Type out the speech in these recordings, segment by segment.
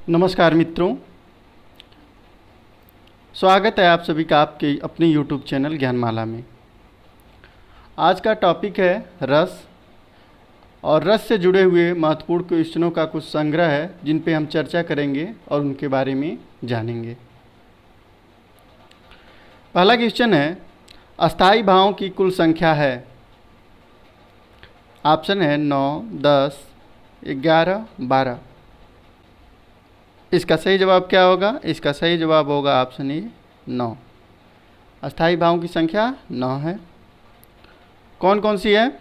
नमस्कार मित्रों, स्वागत है आप सभी का आपके अपने YouTube चैनल ज्ञानमाला में। आज का टॉपिक है रस और रस से जुड़े हुए महत्वपूर्ण क्वेश्चनों का कुछ संग्रह है जिन पे हम चर्चा करेंगे और उनके बारे में जानेंगे। पहला क्वेश्चन है, अस्थाई भावों की कुल संख्या है। ऑप्शन है 9, 10, 11, 12। इसका सही जवाब क्या होगा? इसका सही जवाब होगा ऑप्शन ए 9। अस्थाई भावों की संख्या 9 है। कौन कौन सी है?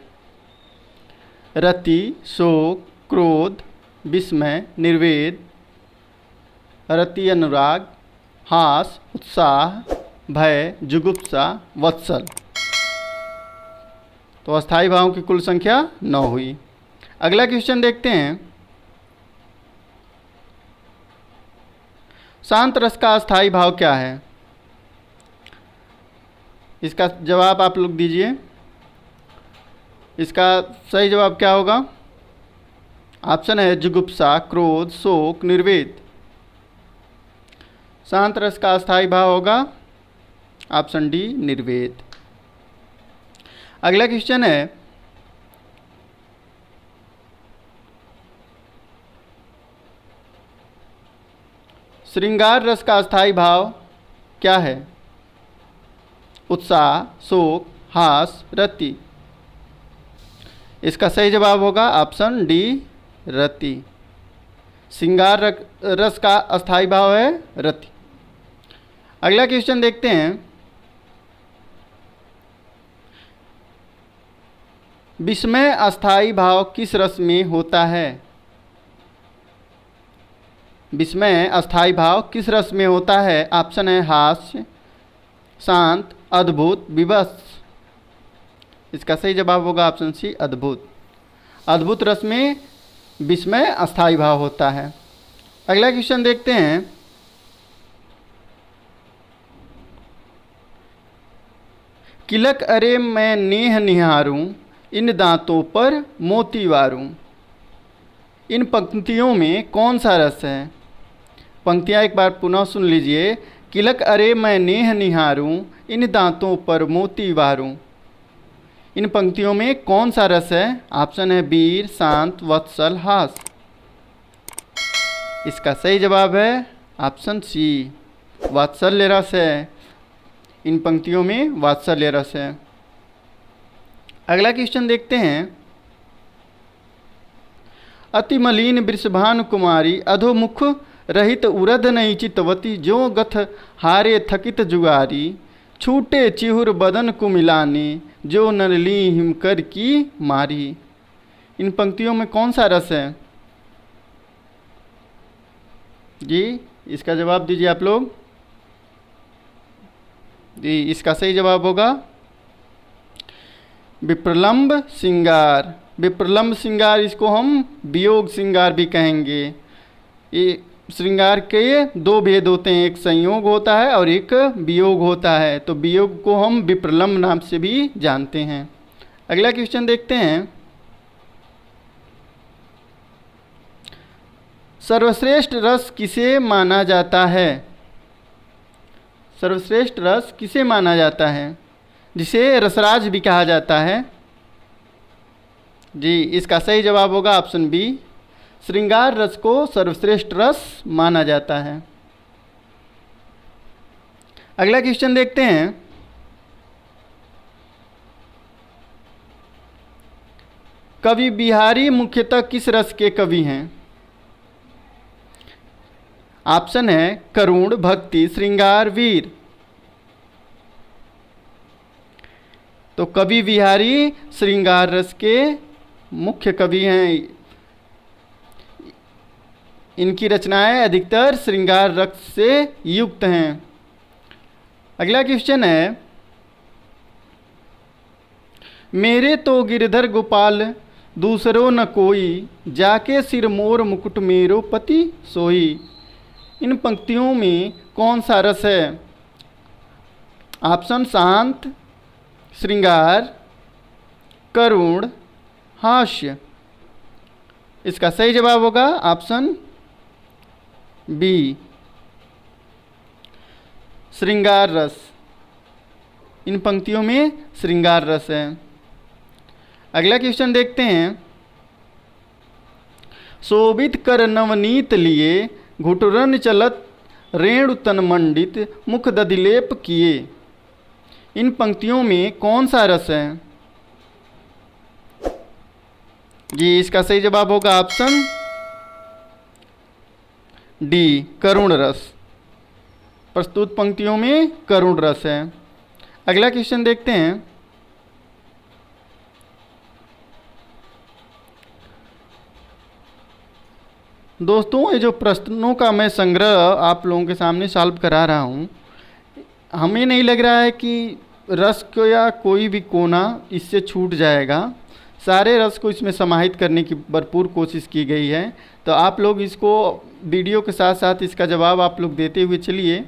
रति, शोक, क्रोध, विस्मय, निर्वेद, रति अनुराग, हास, उत्साह, भय, जुगुप्सा, वत्सल। तो अस्थाई भावों की कुल संख्या 9 हुई। अगला क्वेश्चन देखते हैं, शांत रस का अस्थाई भाव क्या है? इसका जवाब आप लोग दीजिए। इसका सही जवाब क्या होगा? ऑप्शन है जुगुप्सा, क्रोध, शोक, निर्वेद। शांत रस का अस्थाई भाव होगा ऑप्शन डी, निर्वेद। अगला क्वेश्चन है, श्रृंगार रस का अस्थाई भाव क्या है? उत्साह, शोक, हास, रति। इसका सही जवाब होगा ऑप्शन डी, रति। श्रृंगार रस का अस्थाई भाव है रति। अगला क्वेश्चन देखते हैं, विस्मय अस्थाई भाव किस रस में होता है? विस्मय अस्थाई भाव किस रस में होता है? ऑप्शन है हास्य, शांत, अद्भुत, विवश। इसका सही जवाब होगा ऑप्शन सी, अद्भुत। अद्भुत रस में विस्मय अस्थाई भाव होता है। अगला क्वेश्चन देखते हैं, किलक अरे मैं नेह निहारूं, इन दांतों पर मोती वारूं। इन पंक्तियों में कौन सा रस है? पंक्तियाँ एक बार पुनः सुन लीजिए। किलक अरे मैं नेह निहारूं, इन दांतों पर मोती वारूं। इन पंक्तियों में कौन सा रस है? ऑप्शन है वीर, शांत, वत्सल, हास। इसका सही जवाब है ऑप्शन सी, वात्सल्य रस है। इन पंक्तियों में वात्सल्य रस है। अगला क्वेश्चन देखते हैं, अति मलिन वृषभानु कुमारी, अधोमुख रहित उरध नहीं चितवती, जो गथ हारे थकित जुगारी, छूटे चिहुर बदन को मिलाने, जो नरली हिमकर की मारी। इन पंक्तियों में कौन सा रस है जी? इसका जवाब दीजिए आप लोग जी। इसका सही जवाब होगा विप्रलंब श्रृंगार। विप्रलंब श्रृंगार, इसको हम वियोग श्रृंगार भी कहेंगे। ये श्रृंगार के दो भेद होते हैं, एक संयोग होता है और एक वियोग होता है। तो वियोग को हम विप्रलंब नाम से भी जानते हैं। अगला क्वेश्चन देखते हैं, सर्वश्रेष्ठ रस किसे माना जाता है? सर्वश्रेष्ठ रस किसे माना जाता है, जिसे रसराज भी कहा जाता है जी? इसका सही जवाब होगा ऑप्शन बी, श्रृंगार रस को सर्वश्रेष्ठ रस माना जाता है। अगला क्वेश्चन देखते हैं, कवि बिहारी मुख्यतः किस रस के कवि हैं? ऑप्शन है करुण, भक्ति, श्रृंगार, वीर। तो कवि बिहारी श्रृंगार रस के मुख्य कवि हैं। इनकी रचनाएं अधिकतर श्रृंगार रस से युक्त हैं। अगला क्वेश्चन है, मेरे तो गिरधर गोपाल दूसरो न कोई, जाके सिर मोर मुकुट मेरो पति सोई। इन पंक्तियों में कौन सा रस है? ऑप्शन शांत, श्रृंगार, करुण, हास्य। इसका सही जवाब होगा ऑप्शन बी श्रृंगार रस। इन पंक्तियों में श्रृंगार रस है। अगला क्वेश्चन देखते हैं। शोभित कर नवनीत लिए, घुटुरन चलत रेणु तन मंडित, मुख दधिलेप किए। इन पंक्तियों में कौन सा रस है? जी, इसका सही जवाब होगा ऑप्शन डी, करुण रस। प्रस्तुत पंक्तियों में करुण रस है। अगला क्वेश्चन देखते हैं। दोस्तों, ये जो प्रश्नों का मैं संग्रह आप लोगों के सामने सॉल्व करा रहा हूँ, हमें नहीं लग रहा है कि रस को या कोई भी कोना इससे छूट जाएगा। सारे रस को इसमें समाहित करने की भरपूर कोशिश की गई है। तो आप लोग इसको वीडियो के साथ साथ इसका जवाब आप लोग देते हुए चलिए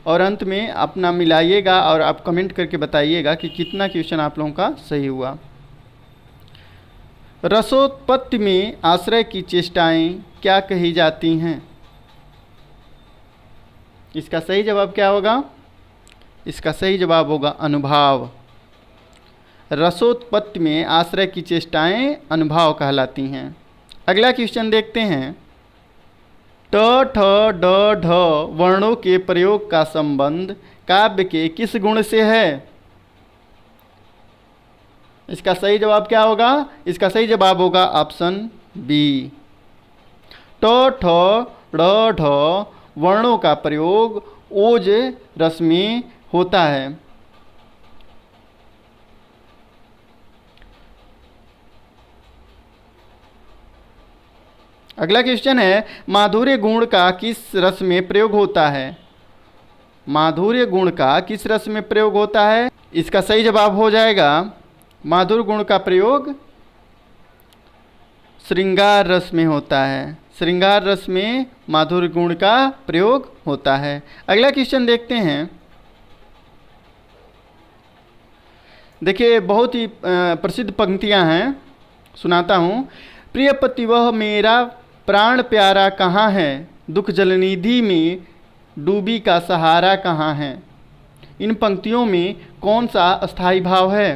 और अंत में अपना मिलाइएगा और आप कमेंट करके बताइएगा कि कितना क्वेश्चन आप लोगों का सही हुआ। रसोत्पत्ति में आश्रय की चेष्टाएं क्या कही जाती हैं? इसका सही जवाब क्या होगा? इसका सही जवाब होगा अनुभाव। रसोत्पत्ति में आश्रय की चेष्टाएं अनुभाव कहलाती हैं। अगला क्वेश्चन देखते हैं। ट, ठ, ड, ढ वर्णों के प्रयोग का संबंध काव्य के किस गुण से है? इसका सही जवाब क्या होगा? इसका सही जवाब होगा ऑप्शन बी। ट, ठ, ड, ढ वर्णों का प्रयोग ओज रस में होता है। अगला क्वेश्चन है। माधुर्य गुण का किस रस में प्रयोग होता है? माधुर्य गुण का किस रस में प्रयोग होता है? इसका सही जवाब हो जाएगा माधुर्य गुण का प्रयोग श्रृंगार रस में होता है। श्रृंगार रस में माधुर्य गुण का प्रयोग होता है। अगला क्वेश्चन देखते हैं। देखिए, बहुत ही प्रसिद्ध पंक्तियां हैं, सुनाता हूँ। प्रिय पति वह मेरा प्राण प्यारा कहाँ है, दुख जलनिधि में डूबी का सहारा कहाँ है। इन पंक्तियों में कौन सा अस्थाई भाव है?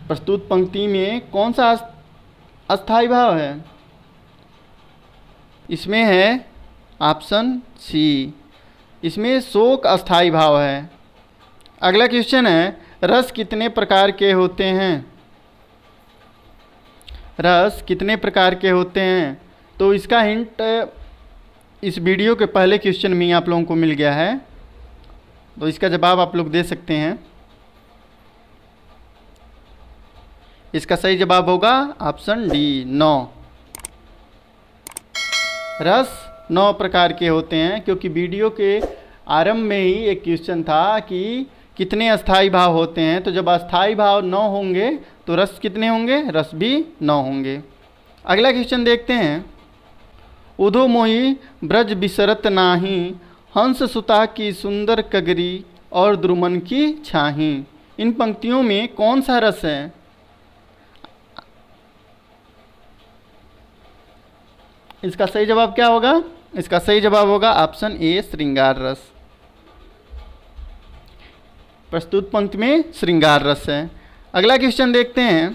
प्रस्तुत पंक्ति में कौन सा अस्थाई भाव है? इसमें है ऑप्शन सी, इसमें शोक अस्थाई भाव है। अगला क्वेश्चन है। रस कितने प्रकार के होते हैं? रस कितने प्रकार के होते हैं? तो इसका हिंट इस वीडियो के पहले क्वेश्चन में आप लोगों को मिल गया है, तो इसका जवाब आप लोग दे सकते हैं। इसका सही जवाब होगा ऑप्शन डी, 9। रस 9 प्रकार के होते हैं, क्योंकि वीडियो के आरंभ में ही एक क्वेश्चन था कि कितने अस्थाई भाव होते हैं। तो जब अस्थाई भाव 9 होंगे तो रस कितने होंगे? रस भी 9 होंगे। अगला क्वेश्चन देखते हैं। उधो मोही ब्रज बिसरत नाही, हंस सुता की सुंदर कगरी और द्रुमन की छाही। इन पंक्तियों में कौन सा रस है? इसका सही जवाब क्या होगा? इसका सही जवाब होगा ऑप्शन ए, श्रृंगार रस। प्रस्तुत पंक्ति में श्रृंगार रस है। अगला क्वेश्चन देखते हैं।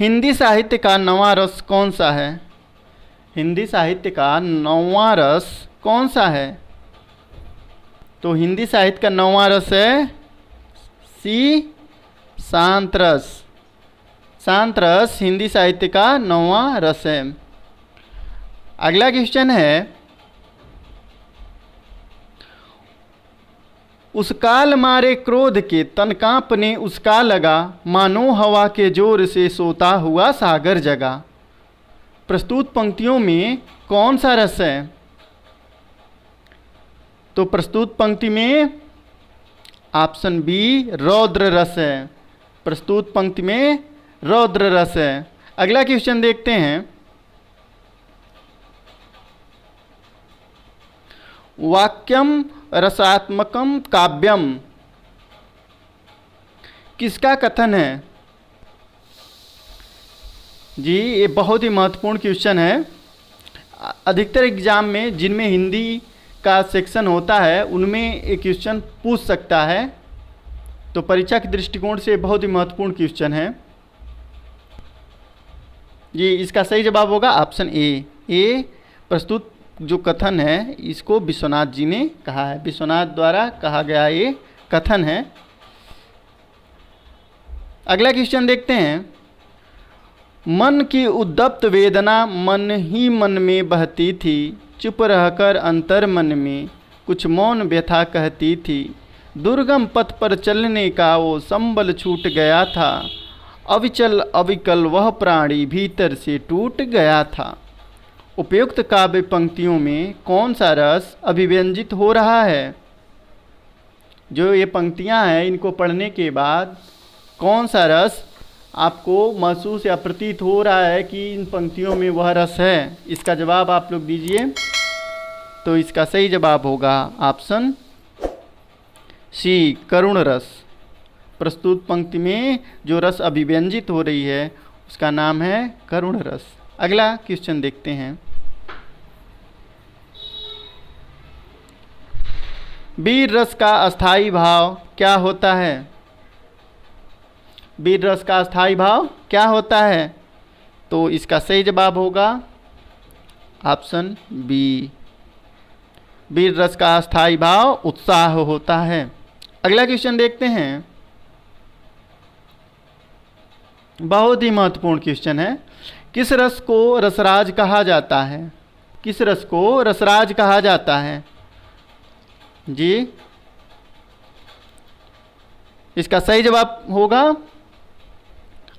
हिंदी साहित्य का नवा रस कौन सा है? हिंदी साहित्य का नवा रस कौन सा है? तो हिंदी साहित्य का नवा रस है सी, शांत रस। शांत रस हिंदी साहित्य का नवा रस है। अगला क्वेश्चन है। उस काल मारे क्रोध के तन कांपने उसका लगा, मानो हवा के जोर से सोता हुआ सागर जगा। प्रस्तुत पंक्तियों में कौन सा रस है? तो प्रस्तुत पंक्ति में ऑप्शन बी, रौद्र रस है। प्रस्तुत पंक्ति में रौद्र रस है। अगला क्वेश्चन देखते हैं। वाक्यम रसात्मकम काव्यम किसका कथन है? जी, ये बहुत ही महत्वपूर्ण क्वेश्चन है। अधिकतर एग्जाम में जिनमें हिंदी का सेक्शन होता है उनमें ये क्वेश्चन पूछ सकता है, तो परीक्षा के दृष्टिकोण से बहुत ही महत्वपूर्ण क्वेश्चन है। ये इसका सही जवाब होगा ऑप्शन ए। प्रस्तुत जो कथन है इसको विश्वनाथ जी ने कहा है, विश्वनाथ द्वारा कहा गया ये कथन है। अगला क्वेश्चन देखते हैं। मन की उद्दप्त वेदना मन ही मन में बहती थी, चुप रहकर अंतर मन में कुछ मौन व्यथा कहती थी। दुर्गम पथ पर चलने का वो संबल छूट गया था, अविचल अविकल वह प्राणी भीतर से टूट गया था। उपयुक्त काव्य पंक्तियों में कौन सा रस अभिव्यंजित हो रहा है? जो ये पंक्तियां हैं इनको पढ़ने के बाद कौन सा रस आपको महसूस या प्रतीत हो रहा है कि इन पंक्तियों में वह रस है? इसका जवाब आप लोग दीजिए। तो इसका सही जवाब होगा ऑप्शन सी, करुण रस। प्रस्तुत पंक्ति में जो रस अभिव्यंजित हो रही है उसका नाम है करुण रस। अगला क्वेश्चन देखते हैं। वीर रस का अस्थाई भाव क्या होता है? वीर रस का अस्थाई भाव क्या होता है? तो इसका सही जवाब होगा ऑप्शन बी। वीर रस का अस्थाई भाव उत्साह होता है। अगला क्वेश्चन देखते हैं। बहुत ही महत्वपूर्ण क्वेश्चन है। किस रस को रसराज कहा जाता है? किस रस को रसराज कहा जाता है? जी, इसका सही जवाब होगा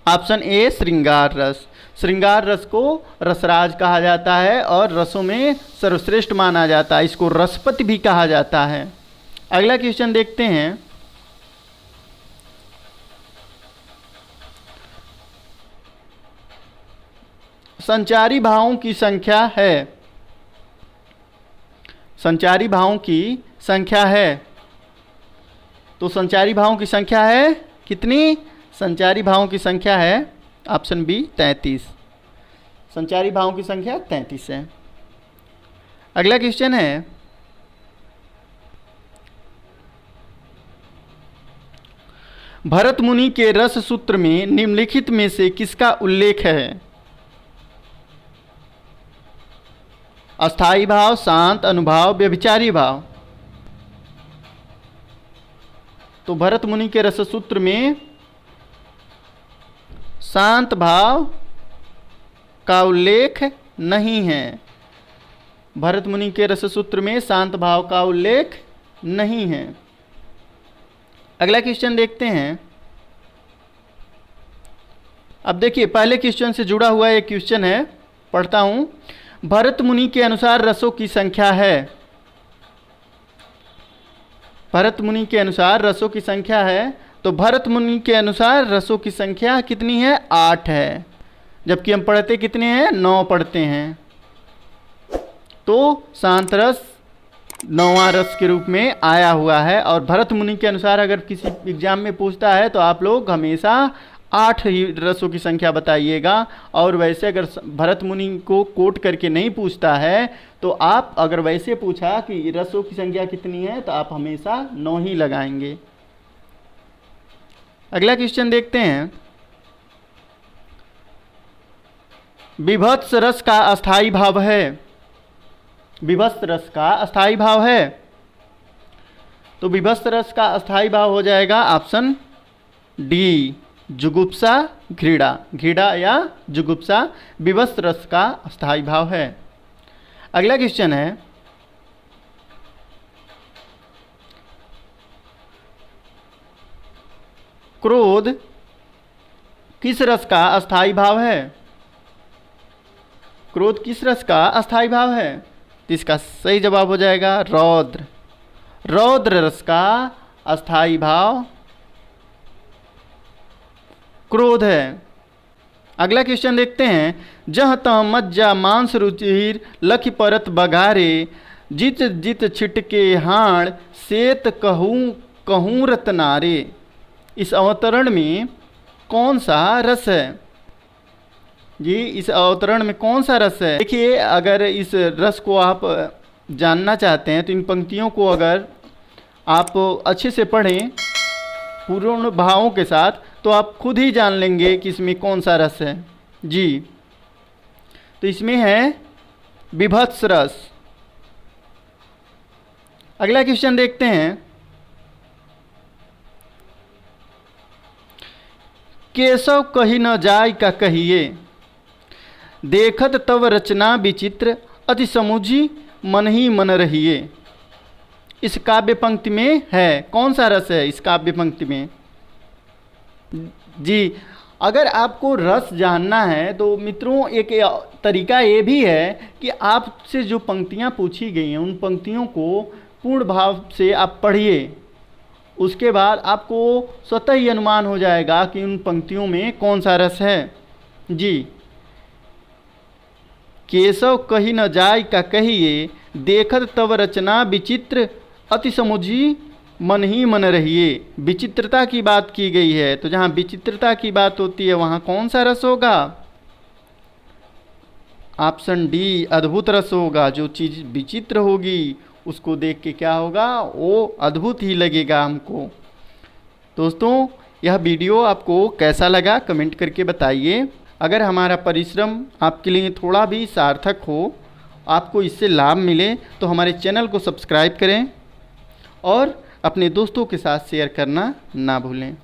ऑप्शन ए, श्रृंगार रस। श्रृंगार रस को रसराज कहा जाता है और रसों में सर्वश्रेष्ठ माना जाता है। इसको रसपति भी कहा जाता है। अगला क्वेश्चन देखते हैं। संचारी भावों की संख्या है। संचारी भावों की संख्या है। तो संचारी भावों की संख्या है कितनी? संचारी भावों की संख्या है ऑप्शन बी, 33। संचारी भावों की संख्या 33 है। अगला क्वेश्चन है। भरत मुनि के रस सूत्र में निम्नलिखित में से किसका उल्लेख है? अस्थाई भाव, शांत, अनुभाव, व्यभिचारी भाव। तो भरत मुनि के रस सूत्र में शांत भाव का उल्लेख नहीं है। भरत मुनि के रस सूत्र में शांत भाव का उल्लेख नहीं है। अगला क्वेश्चन देखते हैं। अब देखिए, पहले क्वेश्चन से जुड़ा हुआ एक क्वेश्चन है, पढ़ता हूं। भरत मुनि के अनुसार रसों की संख्या है। भरत मुनि के अनुसार रसों की संख्या है। तो भरत मुनि के अनुसार रसों की संख्या कितनी है? 8 है। जबकि हम पढ़ते कितने हैं? 9 पढ़ते हैं। तो शांत रस 9वां रस के रूप में आया हुआ है। और भरत मुनि के अनुसार अगर किसी एग्जाम में पूछता है तो आप लोग हमेशा 8 ही रसों की संख्या बताइएगा। और वैसे अगर भरत मुनि को कोट करके नहीं पूछता है तो आप अगर वैसे पूछा कि रसों की संख्या कितनी है तो आप हमेशा 9 ही लगाएंगे। अगला क्वेश्चन देखते हैं। विभत्स रस का अस्थाई भाव है। विभत्स रस का अस्थाई भाव है। तो विभत्स रस का अस्थाई भाव हो जाएगा ऑप्शन डी, जुगुप्सा, घृणा। घृणा या जुगुप्सा विभत्स रस का अस्थाई भाव है। अगला क्वेश्चन है। क्रोध किस रस का अस्थाई भाव है? क्रोध किस रस का अस्थाई भाव है? तो इसका सही जवाब हो जाएगा रौद्र। रौद्र रस का अस्थाई भाव क्रोध है। अगला क्वेश्चन देखते हैं। जह तह मज्जा मांस रुचिर लखि परत बघारे, जित जित छिटके हाण सेत कहूँ कहूँ रतनारे। इस अवतरण में कौन सा रस है? जी, इस अवतरण में कौन सा रस है? देखिए, अगर इस रस को आप जानना चाहते हैं तो इन पंक्तियों को अगर आप अच्छे से पढ़ें पूर्ण भावों के साथ, तो आप खुद ही जान लेंगे कि इसमें कौन सा रस है। जी, तो इसमें है विभत्स रस। अगला क्वेश्चन देखते हैं। केशव कही न जाय का कहिए, देखत तव रचना विचित्र, अति समुझी मन ही मन रहिए। इस काव्य पंक्ति में है कौन सा रस है? इस काव्य पंक्ति में जी, अगर आपको रस जानना है तो मित्रों एक तरीका ये भी है कि आपसे जो पंक्तियाँ पूछी गई हैं उन पंक्तियों को पूर्ण भाव से आप पढ़िए। उसके बाद आपको स्वतः ही अनुमान हो जाएगा कि उन पंक्तियों में कौन सा रस है। जी, केशव कही न जाय का कहिए, देखत तव रचना विचित्र, अति समुझी मन ही मन रहिए। विचित्रता की बात की गई है, तो जहाँ विचित्रता की बात होती है वहाँ कौन सा रस होगा? ऑप्शन डी, अद्भुत रस होगा। जो चीज़ विचित्र होगी उसको देख के क्या होगा? वो अद्भुत ही लगेगा हमको। दोस्तों, यह वीडियो आपको कैसा लगा कमेंट करके बताइए। अगर हमारा परिश्रम आपके लिए थोड़ा भी सार्थक हो, आपको इससे लाभ मिले, तो हमारे चैनल को सब्सक्राइब करें और अपने दोस्तों के साथ शेयर करना ना भूलें।